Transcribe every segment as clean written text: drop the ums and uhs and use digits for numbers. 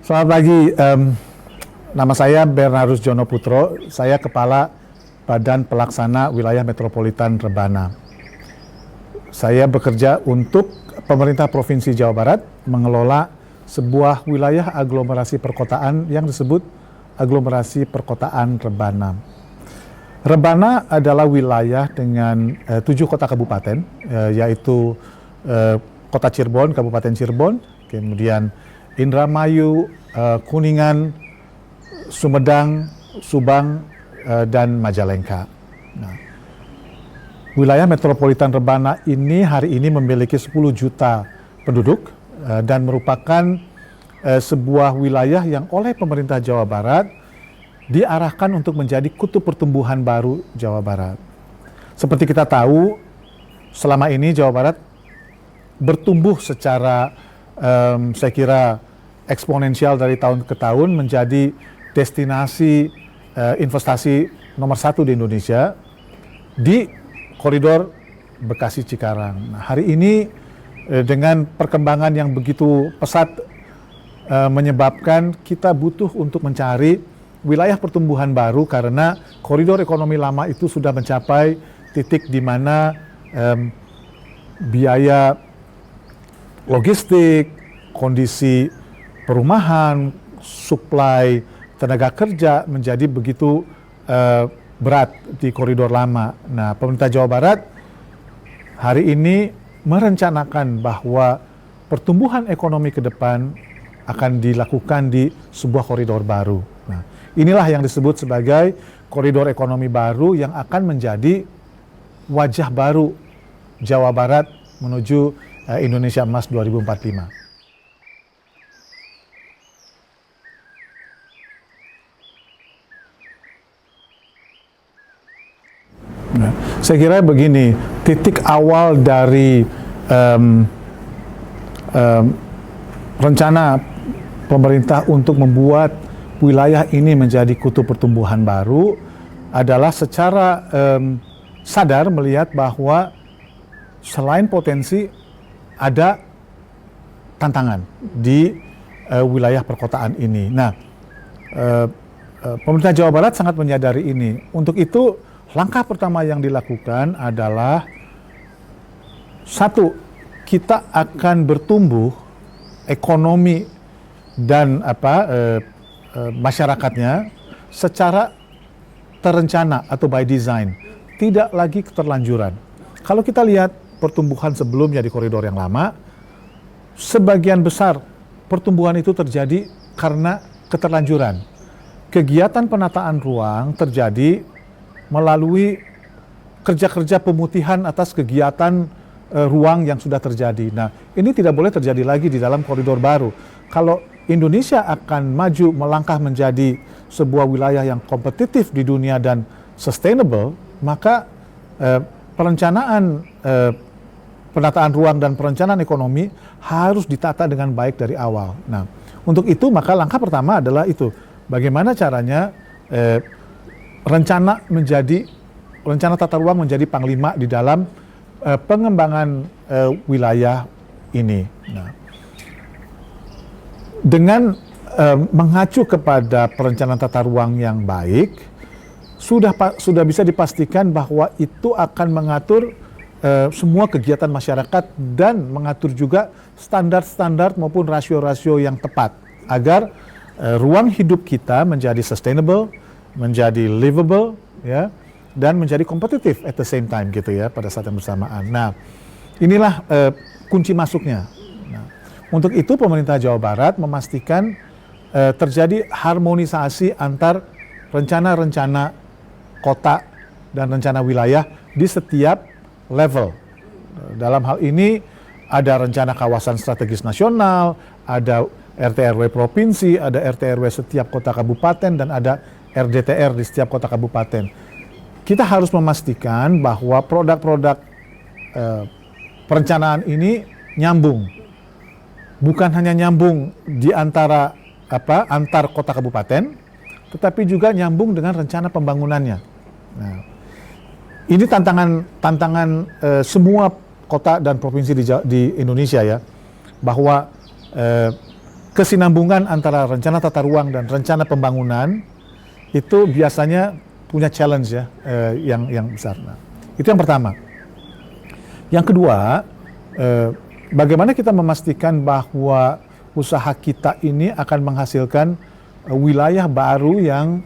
Selamat pagi, nama saya Bernardus Jono Putro, saya Kepala Badan Pelaksana Wilayah Metropolitan Rebana. Saya bekerja untuk pemerintah Provinsi Jawa Barat mengelola sebuah wilayah aglomerasi perkotaan yang disebut aglomerasi perkotaan Rebana. Rebana adalah wilayah dengan 7 kota kabupaten, yaitu Kota Cirebon, Kabupaten Cirebon, kemudian Indramayu, Kuningan, Sumedang, Subang, dan Majalengka. Nah, wilayah metropolitan Rebana ini hari ini memiliki 10 juta penduduk dan merupakan sebuah wilayah yang oleh pemerintah Jawa Barat diarahkan untuk menjadi kutub pertumbuhan baru Jawa Barat. Seperti kita tahu, selama ini Jawa Barat bertumbuh secara saya kira eksponensial dari tahun ke tahun menjadi destinasi investasi nomor 1 di Indonesia di koridor Bekasi Cikarang. Nah, hari ini dengan perkembangan yang begitu pesat menyebabkan kita butuh untuk mencari wilayah pertumbuhan baru karena koridor ekonomi lama itu sudah mencapai titik di mana biaya logistik, kondisi perumahan, suplai tenaga kerja menjadi begitu berat di koridor lama. Nah, pemerintah Jawa Barat hari ini merencanakan bahwa pertumbuhan ekonomi ke depan akan dilakukan di sebuah koridor baru. Nah, inilah yang disebut sebagai koridor ekonomi baru yang akan menjadi wajah baru Jawa Barat menuju Indonesia Emas 2045. Nah, saya kira begini, titik awal dari rencana pemerintah untuk membuat wilayah ini menjadi kutub pertumbuhan baru adalah secara sadar melihat bahwa selain potensi ada tantangan di wilayah perkotaan ini. Nah, pemerintah Jawa Barat sangat menyadari ini. Untuk itu, langkah pertama yang dilakukan adalah satu, kita akan bertumbuh ekonomi dan masyarakatnya secara terencana atau by design, tidak lagi keterlanjuran. Kalau kita lihat pertumbuhan sebelumnya di koridor yang lama, sebagian besar pertumbuhan itu terjadi karena keterlanjuran. Kegiatan penataan ruang terjadi melalui kerja-kerja pemutihan atas kegiatan ruang yang sudah terjadi. Nah, ini tidak boleh terjadi lagi di dalam koridor baru. Kalau Indonesia akan maju melangkah menjadi sebuah wilayah yang kompetitif di dunia dan sustainable, maka perencanaan penataan ruang dan perencanaan ekonomi harus ditata dengan baik dari awal. Nah, untuk itu maka langkah pertama adalah itu, bagaimana caranya rencana tata ruang menjadi panglima di dalam pengembangan wilayah ini. Nah, dengan mengacu kepada perencanaan tata ruang yang baik, sudah bisa dipastikan bahwa itu akan mengatur semua kegiatan masyarakat dan mengatur juga standar-standar maupun rasio-rasio yang tepat agar ruang hidup kita menjadi sustainable, menjadi livable, ya, dan menjadi kompetitif at the same time gitu ya pada saat yang bersamaan. Nah, inilah kunci masuknya. Nah, untuk itu pemerintah Jawa Barat memastikan terjadi harmonisasi antar rencana-rencana kota dan rencana wilayah di setiap level. Dalam hal ini ada rencana kawasan strategis nasional, ada RT/RW provinsi, ada RT/RW setiap kota kabupaten, dan ada RDTR di setiap kota kabupaten. Kita harus memastikan bahwa produk-produk perencanaan ini nyambung. Bukan hanya nyambung di antara antar kota kabupaten, tetapi juga nyambung dengan rencana pembangunannya. Nah, ini tantangan semua kota dan provinsi di Indonesia ya, bahwa kesinambungan antara rencana tata ruang dan rencana pembangunan itu biasanya punya challenge ya, yang besar. Nah, itu yang pertama. Yang kedua, bagaimana kita memastikan bahwa usaha kita ini akan menghasilkan wilayah baru yang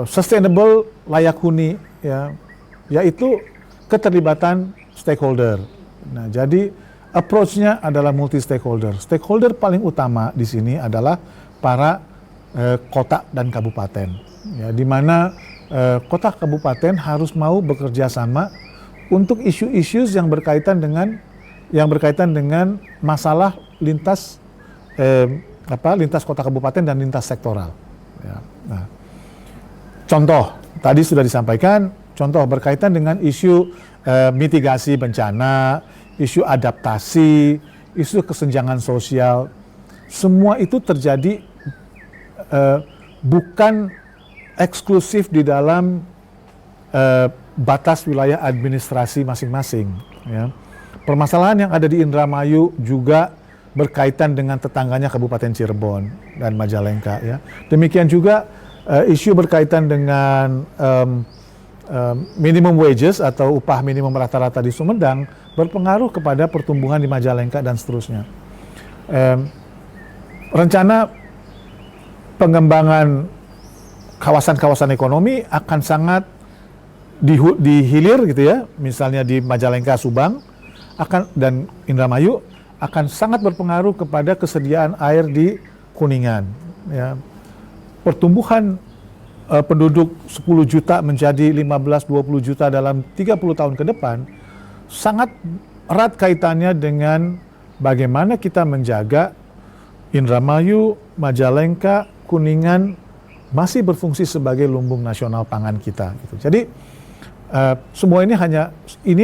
sustainable, layak huni, ya, yaitu keterlibatan stakeholder. Nah, jadi approach-nya adalah multi stakeholder. Stakeholder paling utama di sini adalah para kota dan kabupaten, ya, di mana kota kabupaten harus mau bekerja sama untuk isu-isu yang berkaitan dengan masalah lintas lintas kota kabupaten dan lintas sektoral. Ya. Nah, contoh tadi sudah disampaikan, contoh berkaitan dengan isu mitigasi bencana, isu adaptasi, isu kesenjangan sosial, semua itu terjadi bukan eksklusif di dalam batas wilayah administrasi masing-masing. Ya. Permasalahan yang ada di Indramayu juga berkaitan dengan tetangganya Kabupaten Cirebon dan Majalengka. Ya. Demikian juga isu berkaitan dengan minimum wages atau upah minimum rata-rata di Sumedang berpengaruh kepada pertumbuhan di Majalengka dan seterusnya. Rencana pengembangan kawasan-kawasan ekonomi akan sangat dihilir gitu ya, misalnya di Majalengka, Subang dan Indramayu akan sangat berpengaruh kepada kesediaan air di Kuningan. Ya. Pertumbuhan penduduk 10 juta menjadi 15-20 juta dalam 30 tahun ke depan sangat erat kaitannya dengan bagaimana kita menjaga Indramayu, Majalengka, Kuningan masih berfungsi sebagai lumbung nasional pangan kita. Gitu. Jadi semua ini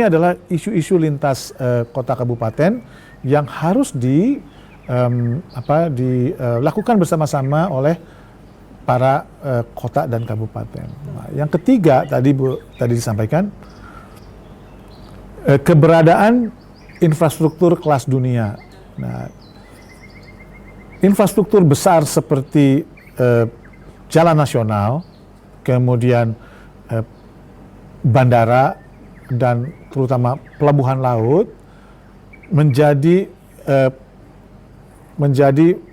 adalah isu-isu lintas kota kabupaten yang harus dilakukan bersama-sama oleh para kota dan kabupaten. Nah, yang ketiga tadi disampaikan keberadaan infrastruktur kelas dunia. Nah, infrastruktur besar seperti jalan nasional, kemudian bandara dan terutama pelabuhan laut menjadi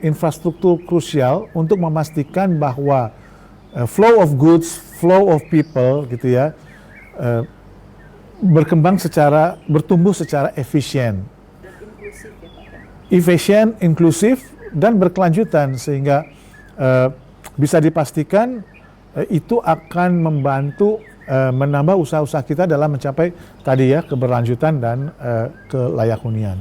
infrastruktur krusial untuk memastikan bahwa flow of goods, flow of people gitu ya, bertumbuh secara efisien. Dan inklusif ya Pak. Efisien, inklusif dan berkelanjutan sehingga bisa dipastikan itu akan membantu menambah usaha-usaha kita dalam mencapai tadi ya keberlanjutan dan kelayak hunian.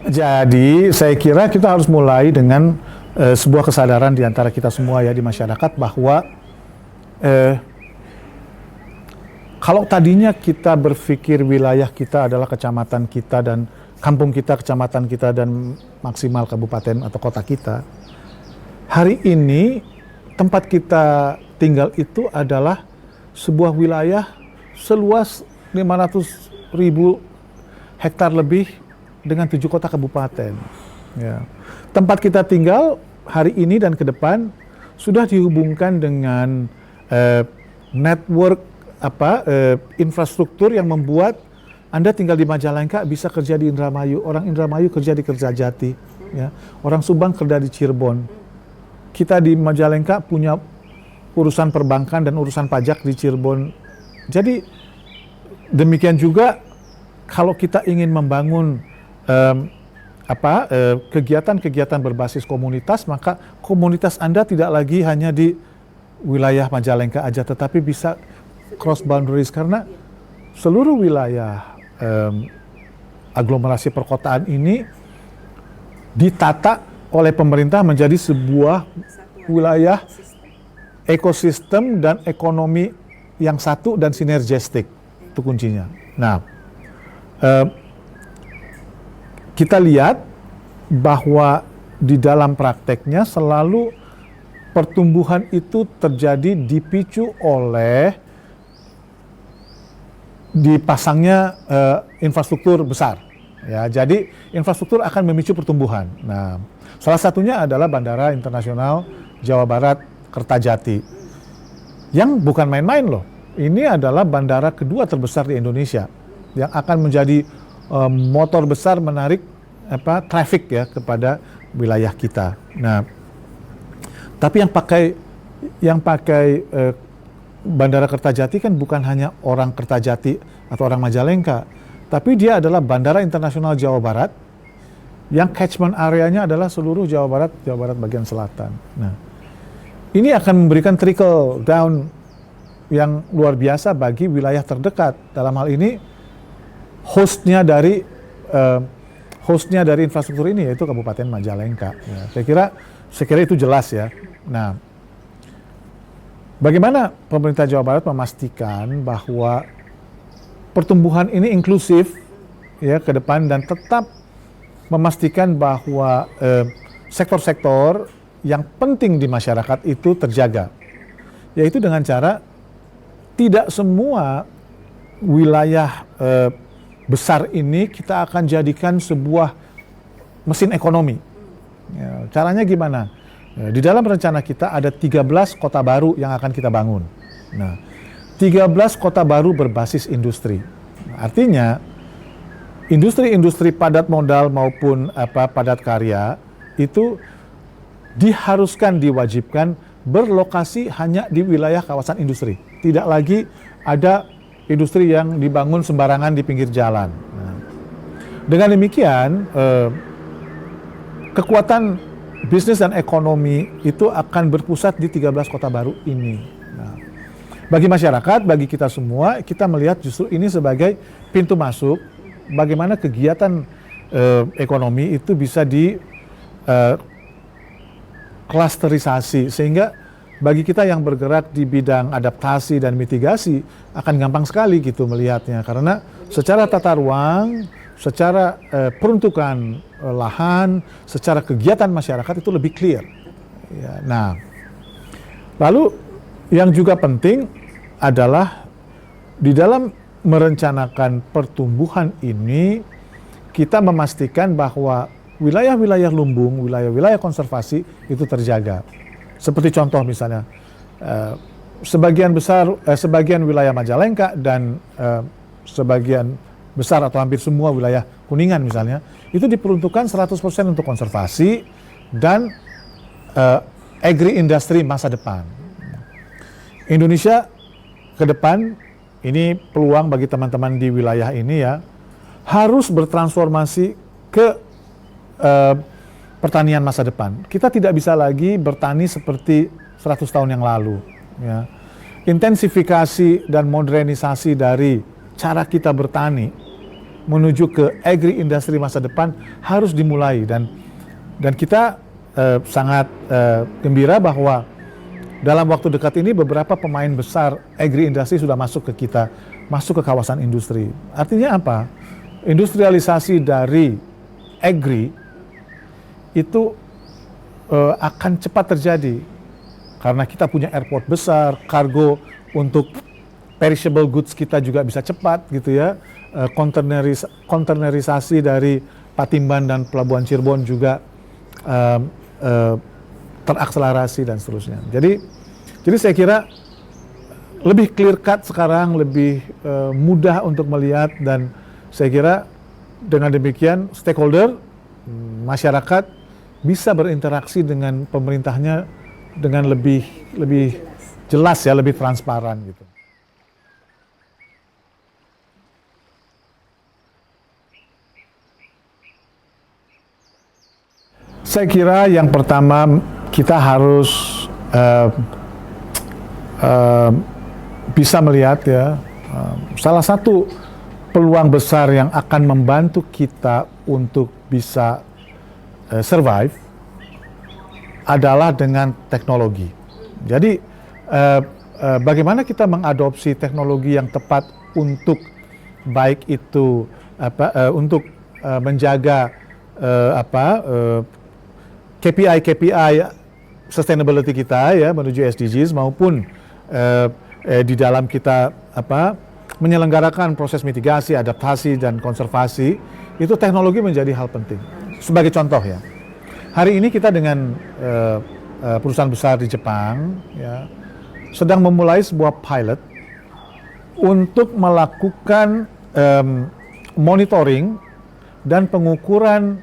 Jadi saya kira kita harus mulai dengan sebuah kesadaran di antara kita semua ya di masyarakat bahwa kalau tadinya kita berpikir wilayah kita adalah kecamatan kita dan kampung kita, kecamatan kita dan maksimal kabupaten atau kota kita, hari ini tempat kita tinggal itu adalah sebuah wilayah seluas 500.000 hektar lebih dengan 7 kota kabupaten. Ya. Tempat kita tinggal hari ini dan ke depan sudah dihubungkan dengan network infrastruktur yang membuat Anda tinggal di Majalengka bisa kerja di Indramayu, orang Indramayu kerja di Kertajati, ya. Orang Subang kerja di Cirebon. Kita di Majalengka punya urusan perbankan dan urusan pajak di Cirebon. Jadi demikian juga kalau kita ingin membangun kegiatan-kegiatan berbasis komunitas, maka komunitas Anda tidak lagi hanya di wilayah Majalengka aja, tetapi bisa cross boundaries karena seluruh wilayah aglomerasi perkotaan ini ditata oleh pemerintah menjadi sebuah wilayah ekosistem dan ekonomi yang satu dan sinergistik. Itu kuncinya. Nah, kita lihat bahwa di dalam prakteknya selalu pertumbuhan itu terjadi dipicu oleh dipasangnya infrastruktur besar. Ya, jadi infrastruktur akan memicu pertumbuhan. Nah, salah satunya adalah Bandara Internasional Jawa Barat Kertajati, yang bukan main-main loh. Ini adalah bandara kedua terbesar di Indonesia, yang akan menjadi motor besar menarik traffic ya kepada wilayah kita. Nah, tapi yang pakai Bandara Kertajati kan bukan hanya orang Kertajati atau orang Majalengka, tapi dia adalah Bandara Internasional Jawa Barat yang catchment areanya adalah seluruh Jawa Barat bagian selatan. Nah, ini akan memberikan trickle down yang luar biasa bagi wilayah terdekat. Dalam hal ini hostnya dari infrastruktur ini yaitu Kabupaten Majalengka. Ya, saya kira itu jelas ya. Nah, bagaimana pemerintah Jawa Barat memastikan bahwa pertumbuhan ini inklusif ya ke depan dan tetap memastikan bahwa sektor-sektor yang penting di masyarakat itu terjaga, yaitu dengan cara tidak semua wilayah besar ini kita akan jadikan sebuah mesin ekonomi. Ya, caranya gimana? Ya, di dalam rencana kita ada 13 kota baru yang akan kita bangun. Nah, 13 kota baru berbasis industri. Artinya industri-industri padat modal maupun padat karya itu diwajibkan berlokasi hanya di wilayah kawasan industri. Tidak lagi ada industri yang dibangun sembarangan di pinggir jalan. Nah, dengan demikian kekuatan bisnis dan ekonomi itu akan berpusat di 13 kota baru ini. Nah, bagi masyarakat, bagi kita semua, kita melihat justru ini sebagai pintu masuk bagaimana kegiatan ekonomi itu bisa di klasterisasi, sehingga bagi kita yang bergerak di bidang adaptasi dan mitigasi akan gampang sekali gitu melihatnya, karena secara tata ruang, secara peruntukan lahan, secara kegiatan masyarakat itu lebih clear. Ya, nah, lalu yang juga penting adalah di dalam merencanakan pertumbuhan ini kita memastikan bahwa wilayah-wilayah lumbung, wilayah-wilayah konservasi itu terjaga. Seperti contoh misalnya, sebagian wilayah Majalengka dan sebagian besar atau hampir semua wilayah Kuningan misalnya, itu diperuntukkan 100% untuk konservasi dan agri-industri masa depan. Indonesia ke depan, ini peluang bagi teman-teman di wilayah ini ya, harus bertransformasi ke pertanian masa depan. Kita tidak bisa lagi bertani seperti 100 tahun yang lalu. Ya. Intensifikasi dan modernisasi dari cara kita bertani menuju ke agri-industri masa depan harus dimulai, dan kita sangat gembira bahwa dalam waktu dekat ini beberapa pemain besar agri-industri sudah masuk ke kita, masuk ke kawasan industri. Artinya apa? Industrialisasi dari agri itu akan cepat terjadi karena kita punya airport besar, kargo untuk perishable goods kita juga bisa cepat gitu ya. Kontainerisasi dari Patimban dan Pelabuhan Cirebon juga terakselerasi dan seterusnya. Jadi saya kira lebih clear cut sekarang, lebih mudah untuk melihat, dan saya kira dengan demikian stakeholder, masyarakat bisa berinteraksi dengan pemerintahnya dengan lebih jelas ya, lebih transparan gitu. Saya kira yang pertama kita harus bisa melihat ya, salah satu peluang besar yang akan membantu kita untuk bisa survive adalah dengan teknologi. Jadi bagaimana kita mengadopsi teknologi yang tepat untuk baik itu untuk menjaga KPI sustainability kita ya menuju SDGs, maupun di dalam kita menyelenggarakan proses mitigasi, adaptasi, dan konservasi, itu teknologi menjadi hal penting. Sebagai contoh ya, hari ini kita dengan perusahaan besar di Jepang ya, sedang memulai sebuah pilot untuk melakukan monitoring dan pengukuran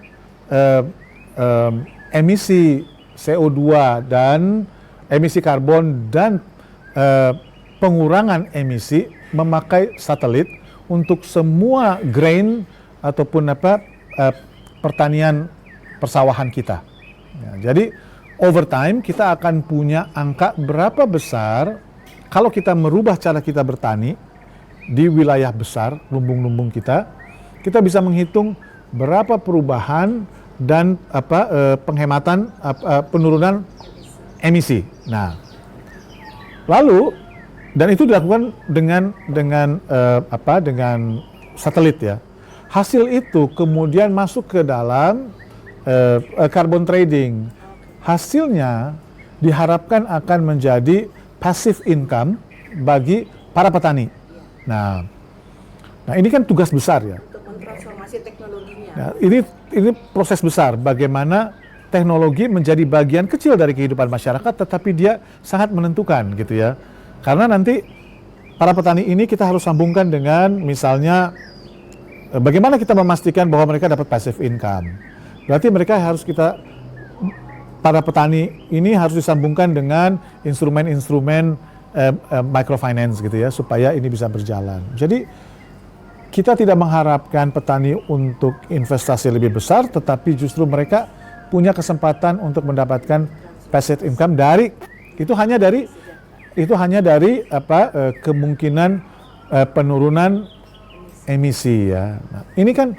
emisi CO2 dan emisi karbon dan pengurangan emisi memakai satelit untuk semua grain ataupun pertanian persawahan kita. Ya, jadi over time kita akan punya angka berapa besar kalau kita merubah cara kita bertani di wilayah besar, lumbung-lumbung kita bisa menghitung berapa perubahan dan penghematan penurunan emisi. Nah, lalu dan itu dilakukan dengan satelit ya. Hasil itu kemudian masuk ke dalam carbon trading. Hasilnya diharapkan akan menjadi passive income bagi para petani. Nah ini kan tugas besar ya. Untuk mentransformasi teknologinya. Nah, ini proses besar bagaimana teknologi menjadi bagian kecil dari kehidupan masyarakat, tetapi dia sangat menentukan gitu ya. Karena nanti para petani ini kita harus sambungkan dengan misalnya bagaimana kita memastikan bahwa mereka dapat passive income. Berarti mereka harus para petani ini harus disambungkan dengan instrumen-instrumen microfinance gitu ya, supaya ini bisa berjalan. Jadi kita tidak mengharapkan petani untuk investasi lebih besar, tetapi justru mereka punya kesempatan untuk mendapatkan passive income itu hanya dari kemungkinan penurunan emisi ya. Nah, ini kan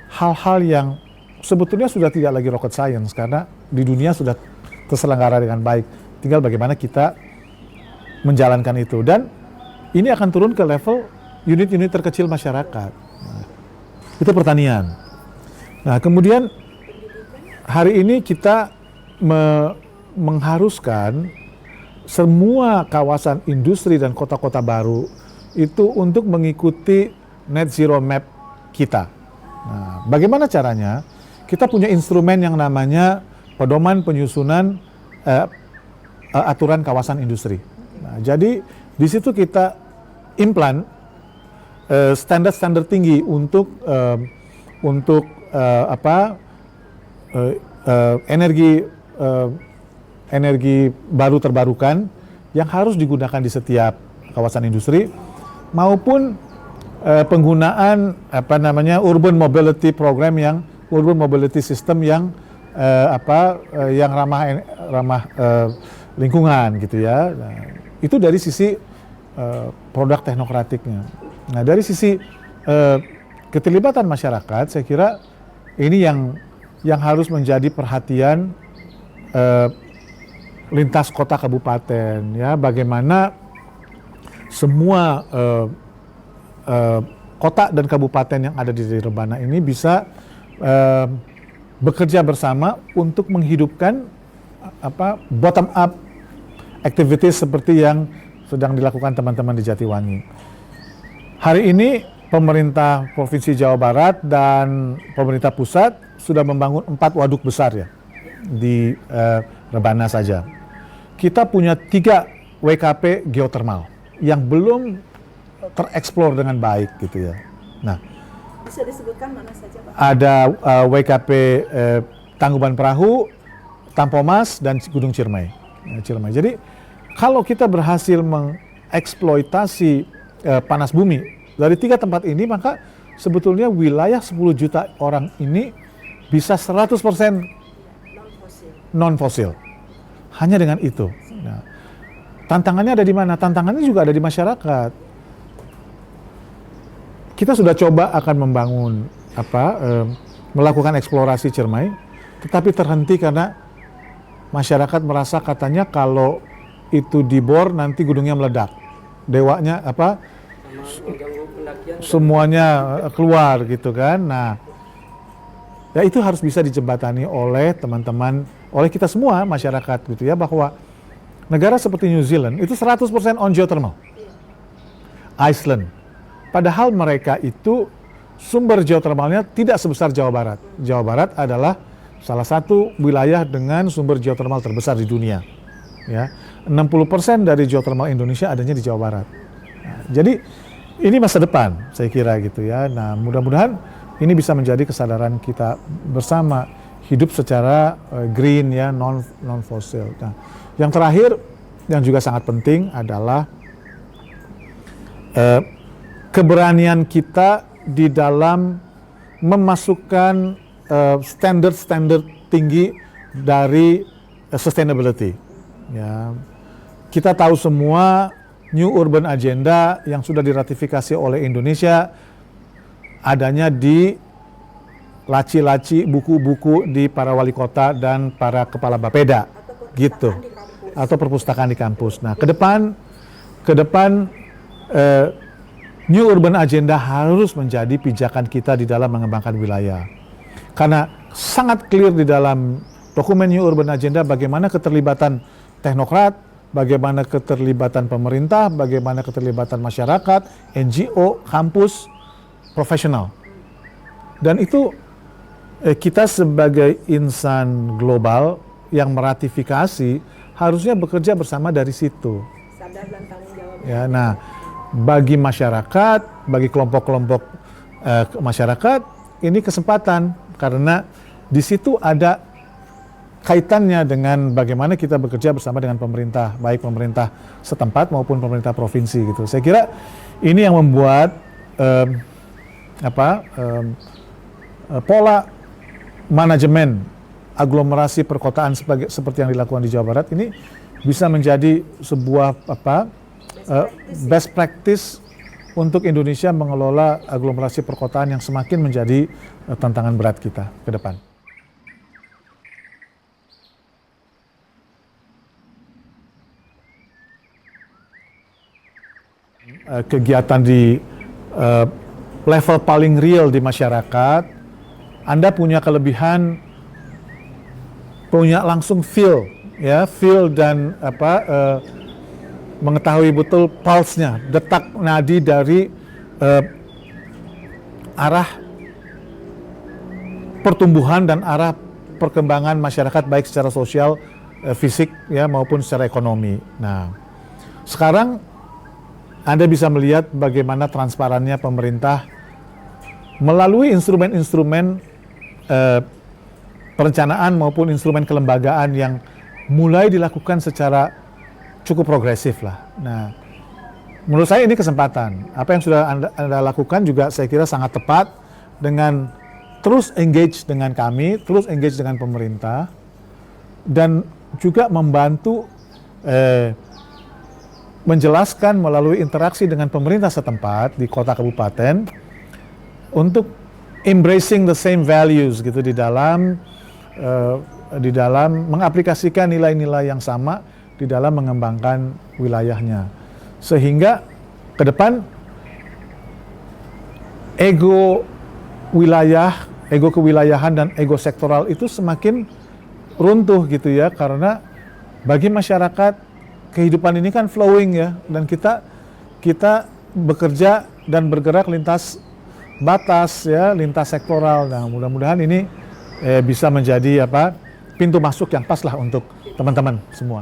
hal-hal yang sebetulnya sudah tidak lagi rocket science karena di dunia sudah terselenggara dengan baik. Tinggal bagaimana kita menjalankan itu, dan ini akan turun ke level unit-unit terkecil masyarakat. Nah, itu pertanian. Nah, kemudian hari ini kita mengharuskan semua kawasan industri dan kota-kota baru itu untuk mengikuti net zero map kita. Nah, bagaimana caranya? Kita punya instrumen yang namanya pedoman penyusunan aturan kawasan industri. Nah, jadi di situ kita implan standar-standar tinggi untuk energi baru terbarukan yang harus digunakan di setiap kawasan industri maupun penggunaan urban mobility program urban mobility system yang ramah lingkungan gitu ya. Nah, itu dari sisi produk teknokratiknya. Nah, dari sisi keterlibatan masyarakat, saya kira ini yang harus menjadi perhatian lintas kota kabupaten ya, bagaimana semua kota dan kabupaten yang ada di Rebana ini bisa bekerja bersama untuk menghidupkan bottom up activities seperti yang sedang dilakukan teman-teman di Jatiwangi. Hari ini pemerintah Provinsi Jawa Barat dan pemerintah pusat sudah membangun 4 waduk besar ya di Rebana saja. Kita punya 3 WKP geothermal yang belum tereksplor dengan baik gitu ya. Nah, bisa disebutkan mana saja Pak? Ada WKP Tangkuban Perahu, Tampomas, dan Gunung Ciremai. Jadi kalau kita berhasil mengeksploitasi panas bumi dari 3 tempat ini, maka sebetulnya wilayah 10 juta orang ini bisa 100% non-fosil. Hanya dengan itu. Nah, tantangannya ada di mana? Tantangannya juga ada di masyarakat. Kita sudah coba akan membangun melakukan eksplorasi Ciremai, tetapi terhenti karena masyarakat merasa katanya kalau itu dibor nanti gunungnya meledak, dewanya semuanya keluar gitu kan. Nah, ya itu harus bisa dijembatani oleh teman-teman, oleh kita semua masyarakat gitu ya, bahwa negara seperti New Zealand itu 100% on geothermal. Iceland Padahal mereka itu sumber geotermalnya tidak sebesar Jawa Barat. Jawa Barat adalah salah satu wilayah dengan sumber geotermal terbesar di dunia. Ya, 60% dari geotermal Indonesia adanya di Jawa Barat. Nah, jadi ini masa depan, saya kira gitu ya. Nah, mudah-mudahan ini bisa menjadi kesadaran kita bersama, hidup secara green ya, non fosil. Nah, yang terakhir yang juga sangat penting adalah keberanian kita di dalam memasukkan standar tinggi dari sustainability. Ya, kita tahu semua New Urban Agenda yang sudah diratifikasi oleh Indonesia adanya di laci-laci buku-buku di para wali kota dan para kepala bapeda, gitu, atau perpustakaan di kampus. Nah, ke depan New Urban Agenda harus menjadi pijakan kita di dalam mengembangkan wilayah. Karena sangat clear di dalam dokumen New Urban Agenda bagaimana keterlibatan teknokrat, bagaimana keterlibatan pemerintah, bagaimana keterlibatan masyarakat, NGO, kampus, profesional. Dan itu kita sebagai insan global yang meratifikasi harusnya bekerja bersama dari situ. Sadar dan tanggung jawab. Ya, nah, bagi masyarakat, bagi kelompok-kelompok masyarakat, ini kesempatan karena di situ ada kaitannya dengan bagaimana kita bekerja bersama dengan pemerintah, baik pemerintah setempat maupun pemerintah provinsi gitu. Saya kira ini yang membuat pola manajemen aglomerasi perkotaan seperti yang dilakukan di Jawa Barat ini bisa menjadi sebuah best practice untuk Indonesia mengelola aglomerasi perkotaan yang semakin menjadi tantangan berat kita ke depan. Kegiatan di level paling real di masyarakat, Anda punya kelebihan, punya langsung feel dan mengetahui betul pulse-nya, detak nadi dari arah pertumbuhan dan arah perkembangan masyarakat baik secara sosial, fisik ya maupun secara ekonomi. Nah, sekarang Anda bisa melihat bagaimana transparannya pemerintah melalui instrumen-instrumen perencanaan maupun instrumen kelembagaan yang mulai dilakukan secara cukup progresif lah. Nah, menurut saya ini kesempatan. Apa yang sudah Anda lakukan juga saya kira sangat tepat dengan terus engage dengan kami, terus engage dengan pemerintah, dan juga membantu menjelaskan melalui interaksi dengan pemerintah setempat di kota kabupaten untuk embracing the same values gitu di dalam mengaplikasikan nilai-nilai yang sama di dalam mengembangkan wilayahnya, sehingga ke depan ego wilayah, ego kewilayahan dan ego sektoral itu semakin runtuh gitu ya, karena bagi masyarakat kehidupan ini kan flowing ya, dan kita bekerja dan bergerak lintas batas ya, lintas sektoral. Nah, mudah-mudahan ini bisa menjadi pintu masuk yang pas lah untuk teman-teman semua.